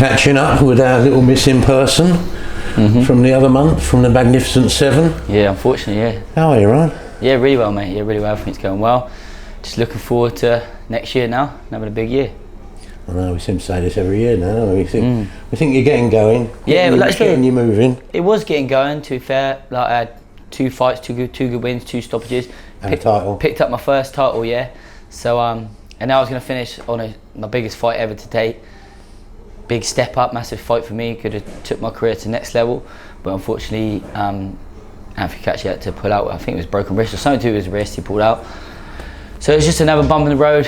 catching up with our little missing person from the other month, from the Magnificent Seven. Yeah, unfortunately, yeah. How are you, Ryan? Yeah, really well, mate. Yeah, really well. Everything's going well. Just looking forward to next year now, and having a big year. I know, we seem to say this every year now. We think you're getting going. Yeah, getting you moving. It was getting going, to be fair. Like, I had 2 fights, two good wins, 2 stoppages. And a title. Picked up my first title, yeah. So, and now I was going to finish on my biggest fight ever to date. Big step up, massive fight for me. Could have took my career to the next level, but unfortunately, Anthony Catchy had to pull out. I think it was broken wrist or something to do with his wrist. He pulled out. So it's just another bump in the road,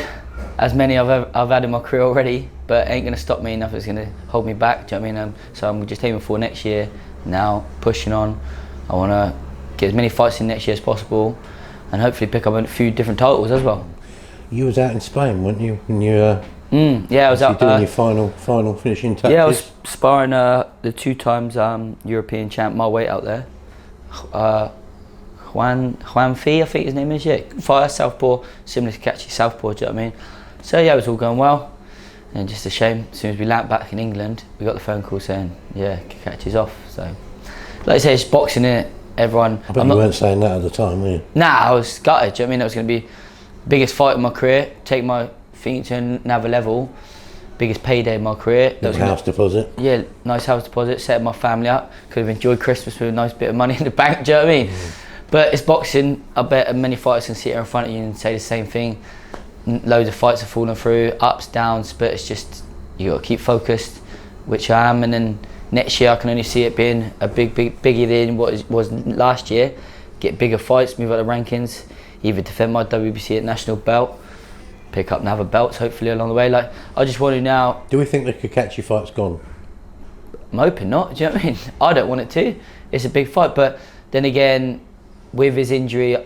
as many I've had in my career already. But it ain't going to stop me. Nothing's going to hold me back. Do you know what I mean? So I'm just aiming for next year. Now pushing on. I want to get as many fights in next year as possible, and hopefully pick up a few different titles as well. You was out in Spain, weren't you? When you yeah, I was out doing your final finishing touches. Yeah, I was sparring the 2 times European champ, my weight out there. Juan Fee, I think his name is. Yeah, fighter, southpaw, similar to Catchy southpaw. Do you know what I mean? So yeah, it was all going well, and just a shame. As soon as we landed back in England, we got the phone call saying, yeah, Catchy's off. So, like I say, it's boxing, innit? Everyone. I bet you weren't saying that at the time, were you? Nah, I was gutted. Do you know what I mean? That was going to be biggest fight of my career. Take my thing to another level. Biggest payday of my career. That was house deposit. Yeah, nice house deposit. Set my family up. Could have enjoyed Christmas with a nice bit of money in the bank. Do you know what I mean? But it's boxing. I bet many fighters can sit here in front of you and say the same thing. Loads of fights have fallen through, ups, downs. But it's just you got to keep focused, which I am. And then next year I can only see it being a bigger than what it was last year. Get bigger fights, move up the rankings, either defend my WBC national belt, pick up another belts hopefully along the way. Like, I just want to now. Do we think the Kakachi fight's gone? I'm hoping not. Do you know what I mean? I don't want it to. It's a big fight, but then again, with his injury,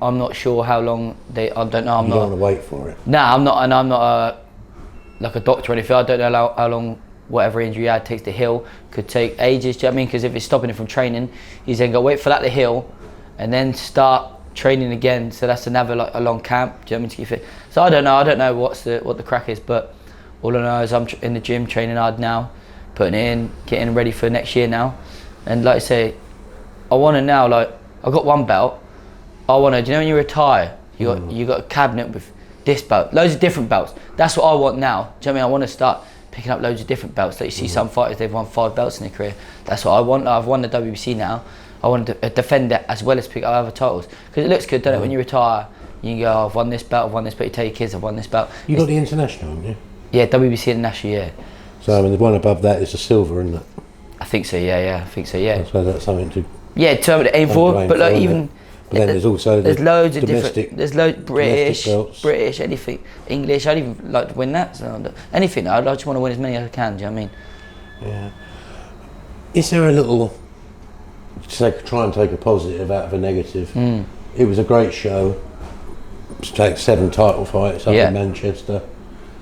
I'm not sure how long I don't know. You don't want to wait for it. Nah, I'm not, and I'm not like a doctor or anything. I don't know how long whatever injury he had takes to heal. Could take ages. Do you know what I mean? Because if it's stopping him from training, he's then got to wait for that to heal, and then start training again. So that's another a long camp. Do you know what I mean, to keep fit? So I don't know what the crack is, but all I know is I'm in the gym training hard now, putting it in, getting ready for next year now. And like I say, I want to now, like, I've got 1 belt. I want to, do you know when you retire, you got a cabinet with this belt, loads of different belts. That's what I want now. Do you know what I mean? I want to start picking up loads of different belts. Like you see some fighters, they've won 5 belts in their career. That's what I want. I've won the WBC now. I want to defend it as well as pick up other titles. Because it looks good, doesn't it? When you retire, you can go, oh, I've won this belt, you tell your kids, I've won this belt. You got the international, haven't you? Yeah, WBC international, yeah. So I mean, the one above that is a silver, isn't it? I think so, yeah. So that's something to... Yeah, to aim for, but like even... But then there's also there's loads of domestic, there's loads British, anything, English. I'd even like to win that. So anything. I just want to win as many as I can. Do you know what I mean? Yeah. Is there a little try and take a positive out of a negative? It was a great show. Take 7 title fights up in Manchester.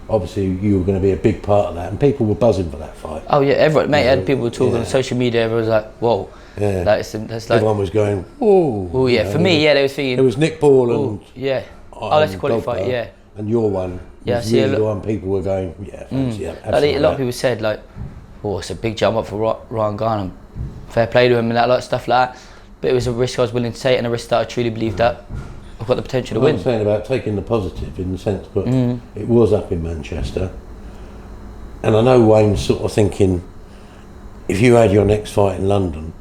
Obviously, you were going to be a big part of that, and people were buzzing for that fight. Oh yeah, everyone, mate. Had people talking on social media. Everyone was like, "Whoa." Yeah. That's like, everyone was going, "Whoa." Oh yeah, for me, they was thinking. It was Nick Paul and that's a quality fight, yeah. And your one was really the one people were going, absolutely. A lot of people said like, "Oh, it's a big jump up for Ryan Garner. Fair play to him and that stuff like that." But it was a risk I was willing to take, and a risk that I truly believed that I've got the potential to win. I'm saying about taking the positive in the sense, but it was up in Manchester, and I know Wayne's sort of thinking, if you had your next fight in London,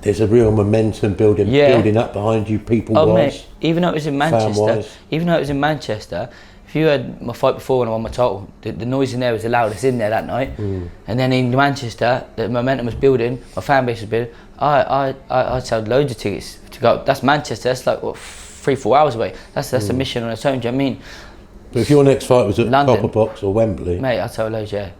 there's a real momentum building up behind you, people-wise. Mate, even though it was in Manchester, if you had my fight before when I won my title, the noise in there was the loudest in there that night. And then in Manchester, the momentum was building, my fan base was building. I sold loads of tickets to go. That's Manchester. That's like what, 3-4 hours away. That's a mission on its own. Do you know what I mean? But if your next fight was at London, Copper Box or Wembley, mate, I'd sell loads. Yeah.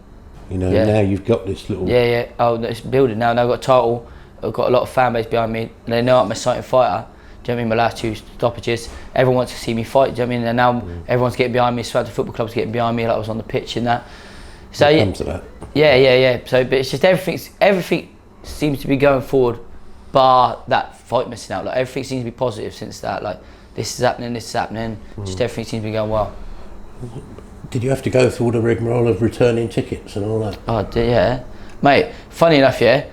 You know, now you've got this little. Yeah. Oh, it's building now. Now I've got a title. I've got a lot of fan base behind me. They know I'm a exciting fighter. Do you know what I mean? My last 2 stoppages, everyone wants to see me fight. Do you know what I mean? And now everyone's getting behind me. Southampton Football Club's getting behind me. Like I was on the pitch and that. So it comes to that. Yeah. So, but it's just everything seems to be going forward, bar that fight missing out. Like everything seems to be positive since that. Like this is happening. Just everything seems to be going well. Did you have to go through all the rigmarole of returning tickets and all that? Oh, yeah. Mate, funny enough, yeah,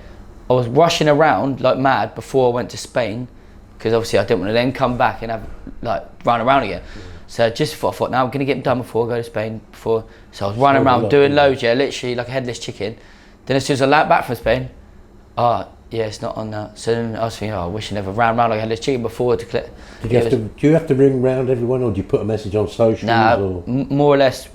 I was rushing around like mad before I went to Spain, because obviously I didn't want to then come back and have, like, run around again. So just I thought, now I'm going to get them done before I go to Spain. So I was running around doing loads, yeah, literally like a headless chicken. Then as soon as I landed back from Spain, yeah, it's not on that. So then I was thinking, I wish I never ran around like a headless chicken before to click. Do you have to ring round everyone, or do you put a message on socials? Nah, more or less,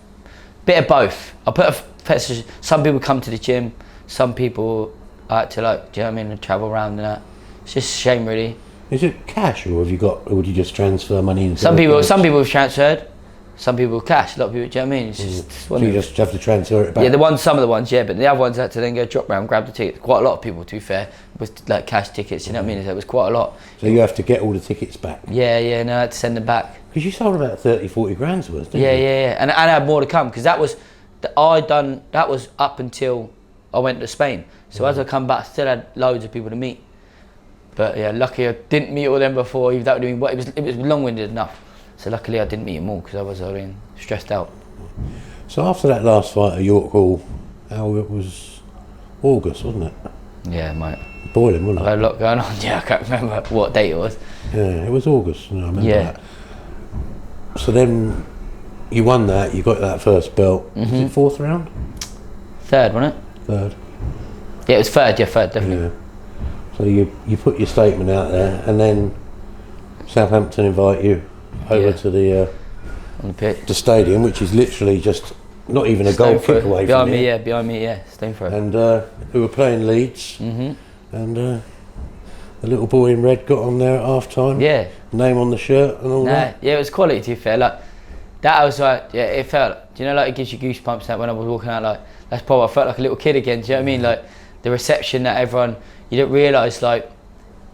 bit of both. I put a message. Some people come to the gym. Some people like to, like, do you know what I mean, travel around and that. It's just a shame, really. Is it cash, or or would you just transfer money into? Some people have transferred. Some people cash. A lot of people, do you know what I mean? It's just so you just have to transfer it back. Yeah, some of the ones, yeah, but the other ones had to then go drop round, grab the tickets. Quite a lot of people, to be fair, with like cash tickets. You know what I mean? It was quite a lot. So you have to get all the tickets back. Yeah. No, I had to send them back. Because you sold about 30-40 grand's worth, didn't you? Yeah, and I had more to come, because that was up until I went to Spain. So as I come back, I still had loads of people to meet. But yeah, lucky I didn't meet all them before. That would have been, it was long-winded enough. So luckily I didn't meet them all, because I was already stressed out. So after that last fight at York Hall, it was August, wasn't it? Yeah, mate. Boiling, wasn't it? I had a lot going on. Yeah, I can't remember what date it was. Yeah, it was August. I remember that. So then you won that. You got that first belt. Was it fourth round? Third, wasn't it? Third. Yeah, it was third. Yeah, third, definitely. Yeah. So you put your statement out there, and then Southampton invite you over to the on the pitch, the stadium, which is literally just not even a goal kick away from me. Behind me, yeah, stone throw. And we were playing Leeds, and the little boy in red got on there at half time. Yeah, name on the shirt and all that. Yeah, it was quality, to be fair. Like that, I was like, yeah, it felt. Do you know, like it gives you goosebumps. That when I was walking out, like that's probably I felt like a little kid again. Do you know what I mean? Like the reception that everyone. You don't realise, like,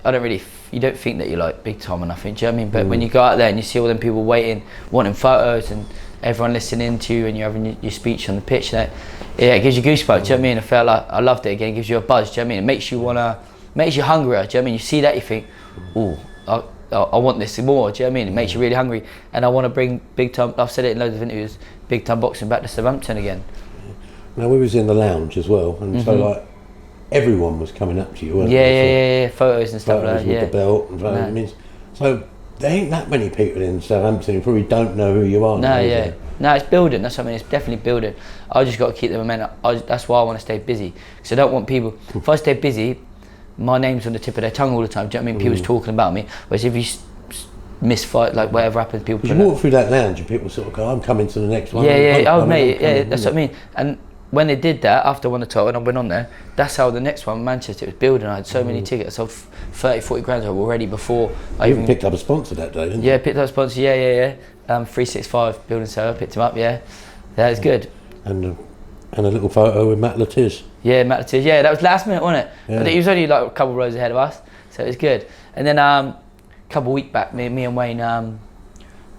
you don't think that you're like big time or nothing, do you know what I mean? But when you go out there and you see all them people waiting, wanting photos, and everyone listening to you, and you're having your speech on the pitch, that it gives you goosebumps, do you know what I mean? I felt like I loved it again. It gives you a buzz, do you know what I mean? It makes you hungrier, do you know what I mean? You see that, you think, ooh, I want this more, do you know what I mean? It makes you really hungry, and I want to bring big time. I've said it in loads of interviews, big time boxing back to Southampton again. Now we was in the lounge as well, and so like. Everyone was coming up to you, weren't they? Yeah, photos and stuff like that. With the belt and photos. So there ain't that many people in Southampton who probably don't know who you are. No, it's building. That's what I mean. It's definitely building. I just got to keep the momentum. That's why I want to stay busy. Because I don't want people. If I stay busy, my name's on the tip of their tongue all the time. Do you know what I mean? People's talking about me. Whereas if you miss fight, like whatever happens, people. You walk through that lounge and people sort of go, "I'm coming to the next one." Yeah. Oh, mate. Yeah, that's what I mean. And when they did that, after I won the title and I went on there, that's how the next one, Manchester, it was building. I had so many tickets. I sold 30-40 grand already before I even picked up a sponsor that day, didn't you? Yeah, picked up a sponsor, yeah. 365 Building Sale, picked him up, yeah. That was good. And a little photo with Matt Latiz. Yeah, Matt Latiz, yeah, that was last minute, wasn't it? Yeah. But he was only like a couple of rows ahead of us, so it was good. And then a couple of weeks back, me and Wayne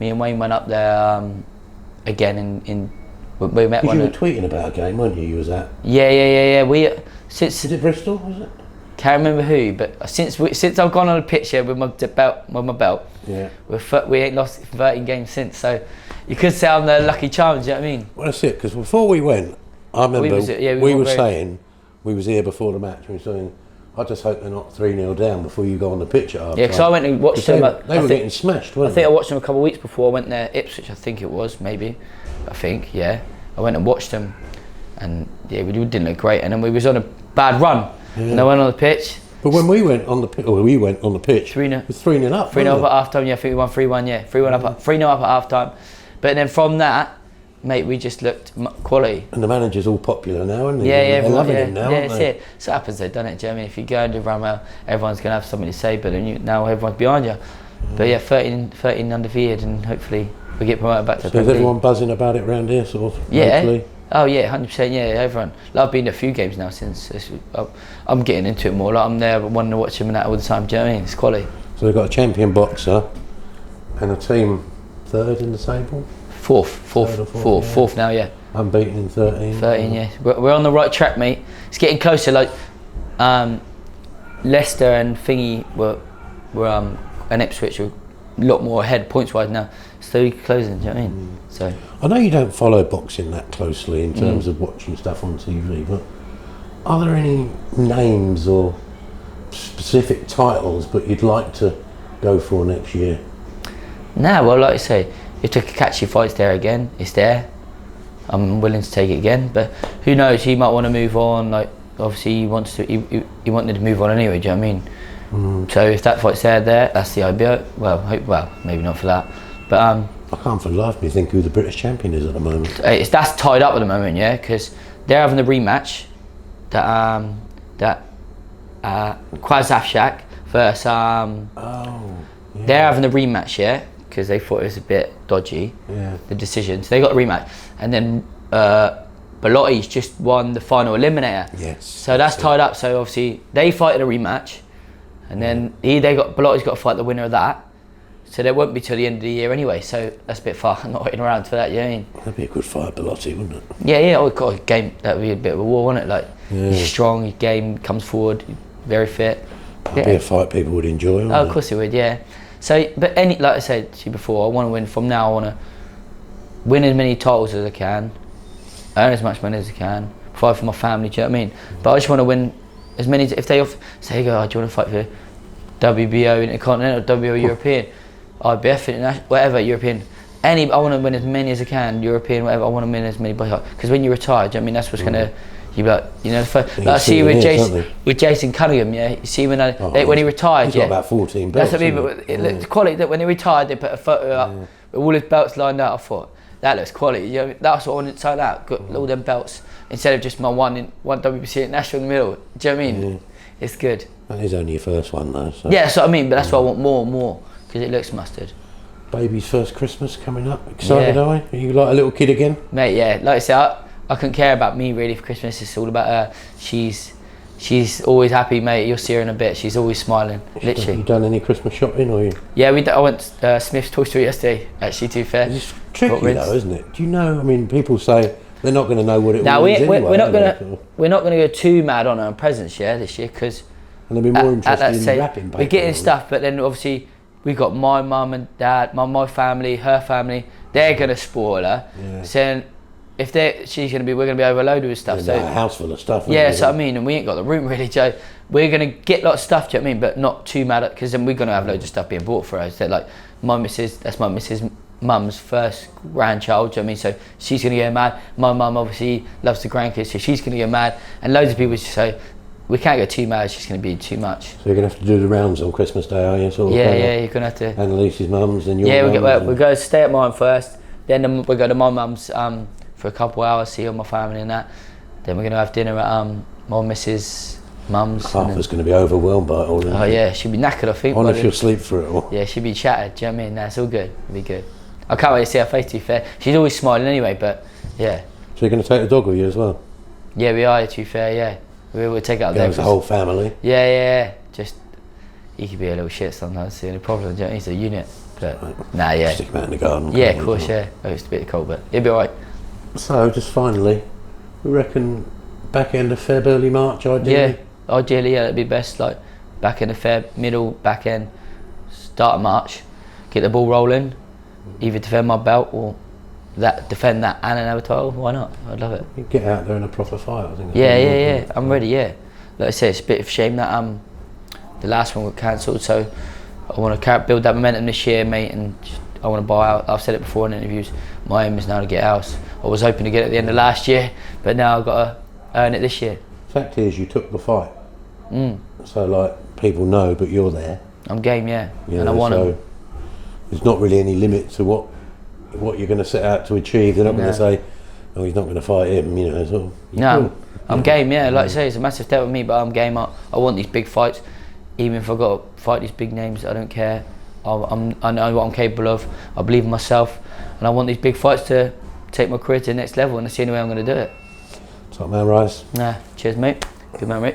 went up there again in we met one. You were tweeting about a game, weren't you? You was at. Yeah. Is it Bristol? Was it? Can't remember who, but since I've gone on a pitch here with my belt, yeah, we ain't lost 13 games since. So you could say I'm the lucky charm. Do you know what I mean? Well, that's it. Because before we went, I remember we were saying we was here before the match. We were saying, I just hope they're not 3-0 down before you go on the pitch at half time. Yeah, because I went and watched them. They were getting smashed, weren't they? I think I watched them a couple of weeks before I went there, Ipswich. I think it was maybe. I went and watched them, and yeah, we didn't look great. And then we was on a bad run, and I went on the pitch. But when we went on the pitch, 3-0. It was 3-0 up. 3-0 up at half time. Yeah, I think we won 3-1. Yeah, 3-1 up. 3-0 up at half time. But then from that, mate, we just looked quality. And the manager's all popular now, isn't he? Yeah, they're loving him now. Yeah, it's it. So it happens, they've done it. Do you know what I mean? If you go and do run well, everyone's gonna have something to say. But then now everyone's behind you. But yeah, 13 undefeated, and hopefully we get promoted back to. So is everyone buzzing about it around here, sort of? Yeah. Hopefully? Oh yeah, 100%. Yeah, everyone. Like, I've been to a few games now since. I'm getting into it more. Like, I'm there, wanting to watch him and that all the time. Do you know what I mean? It's quality. So they've got a champion boxer and a team third in the table. Fourth now. Yeah. Unbeaten in 13. 13. Yeah. We're on the right track, mate. It's getting closer. Like, Leicester and Thingy were and Ipswich were a lot more ahead points wise now. slowly closing. Do you know what I mean? So I know you don't follow boxing that closely in terms of watching stuff on TV, but are there any names or specific titles but you'd like to go for next year? well, like I say, if Takahashi fights there again, it's there. I'm willing to take it again, but who knows? He might want to move on. Like obviously, he wants to. He wanted to move on anyway. Do you know what I mean? So if that fight's there, that's the idea. Well, maybe not for that, but I can't for the life of me think who the British champion is at the moment. That's tied up at the moment, yeah, because they're having the rematch. That Kwazafshak versus they're having the rematch, yeah, because they thought it was a bit dodgy. Yeah. The decision, so they got a rematch, and then Belotti's just won the final eliminator. Yes. So that's tied up. So obviously they fight in a rematch, and then Belotti's got to fight the winner of that. So there won't be till the end of the year anyway. So that's a bit far. I'm not waiting around for that. You know what I mean? That'd be a good fight, Belotti, wouldn't it? Yeah. Oh god, game that would be a bit of a war, wouldn't it? Like he's strong, his game comes forward, very fit. That'd be a fight people would enjoy. Oh, of course it would. Yeah. So, but like I said to you before, I want to win from now. I want to win as many titles as I can, earn as much money as I can, fight for my family. Do you know what I mean? But I just want to win as many. If they say, "Go, do you want to fight for WBO Intercontinental, WBO European, IBF International, whatever European?" I want to win as many as I can, European, whatever. I want to win as many. Because when you retire, do you know what I mean? That's what's gonna. You be like, you know, like I see with Jason Cunningham, yeah. You see when when he retired, he's got about 14 belts. That's what I mean. But the quality that when he retired, they put a photo up with all his belts lined out. I thought that looks quality. You know, that's what I wanted to sign out. Got all them belts instead of just my one WBC International in the middle. Do you know what I mean? Yeah. It's good. That is only your first one though. So. Yeah, that's what I mean. But that's why I want more and more because it looks mustard. Baby's first Christmas coming up. Excited, are we? Are you like a little kid again? Mate, yeah. Like I said, I couldn't care about me really for Christmas. It's all about her. She's always happy, mate. You'll see her in a bit. She's always smiling. Literally. You done any Christmas shopping or you? Yeah, I went to Smith's Toy Store yesterday. Actually, to be fair. It's tricky though, isn't it? Do you know? I mean, people say they're not going to know what it now, was anyway. We're not gonna go too mad on her presents, this year because. And they'll be more interested in wrapping paper. We're getting stuff, but then obviously we got my mum and dad, my family, her family. They're gonna spoil her. Yeah. So if we're gonna be overloaded with stuff. Yeah, so a house full of stuff. Yeah, so I mean, and we ain't got the room really, Joe. We're gonna get lots of stuff, do you know what I mean? But not too mad at, because then we're gonna have loads of stuff being bought for us. So like that's my missus' mum's first grandchild, do you know what I mean? So she's gonna get mad. My mum obviously loves the grandkids, so she's gonna get mad. And loads of people just say, we can't go too mad, it's just going to be too much. So you're going to have to do the rounds on Christmas Day, are you? Sort of you're going to have to. Annalise's mum's and your we'll go stay at mine first, then we'll go to my mum's for a couple of hours, see all my family and that. Then we're going to have dinner at my missus' mum's. Arthur's going to be overwhelmed by it all. Oh yeah, she'll be knackered, I think. I wonder if she'll sleep through it all. Yeah, she'll be shattered, do you know what I mean? That's all good, it'll be good. I can't wait to see her face, to be fair. She's always smiling anyway, but yeah. So you're going to take the dog with you as well? Yeah, we are, to be fair, yeah. We'll take it out there. The whole family? Yeah. Just, he could be a little shit sometimes, it's the only problem. Do you know? He's a unit. But, right. Stick him out in the garden. Yeah, of course, yeah. Oh, it's a bit cold, but he'll be alright. So, just finally, we reckon back end of Feb, early March, ideally? Yeah, ideally, that'd be best. Like, back end of Feb, middle, back end, start of March. Get the ball rolling. Either defend my belt or defend that and another title. Why not? I'd love it. You get out there in a proper fight, I think. Yeah. I'm ready. Yeah, like I say, it's a bit of a shame that the last one got cancelled. So I want to build that momentum this year, mate, and I want to buy out. I've said it before in interviews. My aim is now to get a house. I was hoping to get it at the end of last year, but now I've got to earn it this year. Fact is, you took the fight. So like people know, but you're there. I'm game, yeah, and I want to. There's not really any limit to what you're going to set out to achieve. They're not going to say, "Oh, he's not going to fight him," you know. So no, I'm game. Yeah, like I say, it's a massive step with me, but I'm game. I want these big fights, even if I've got to fight these big names. I don't care. I know what I'm capable of. I believe in myself, and I want these big fights to take my career to the next level. And that's the only way I'm going to do it. Top man, Rise. Nah, cheers, mate. Good man, Rich.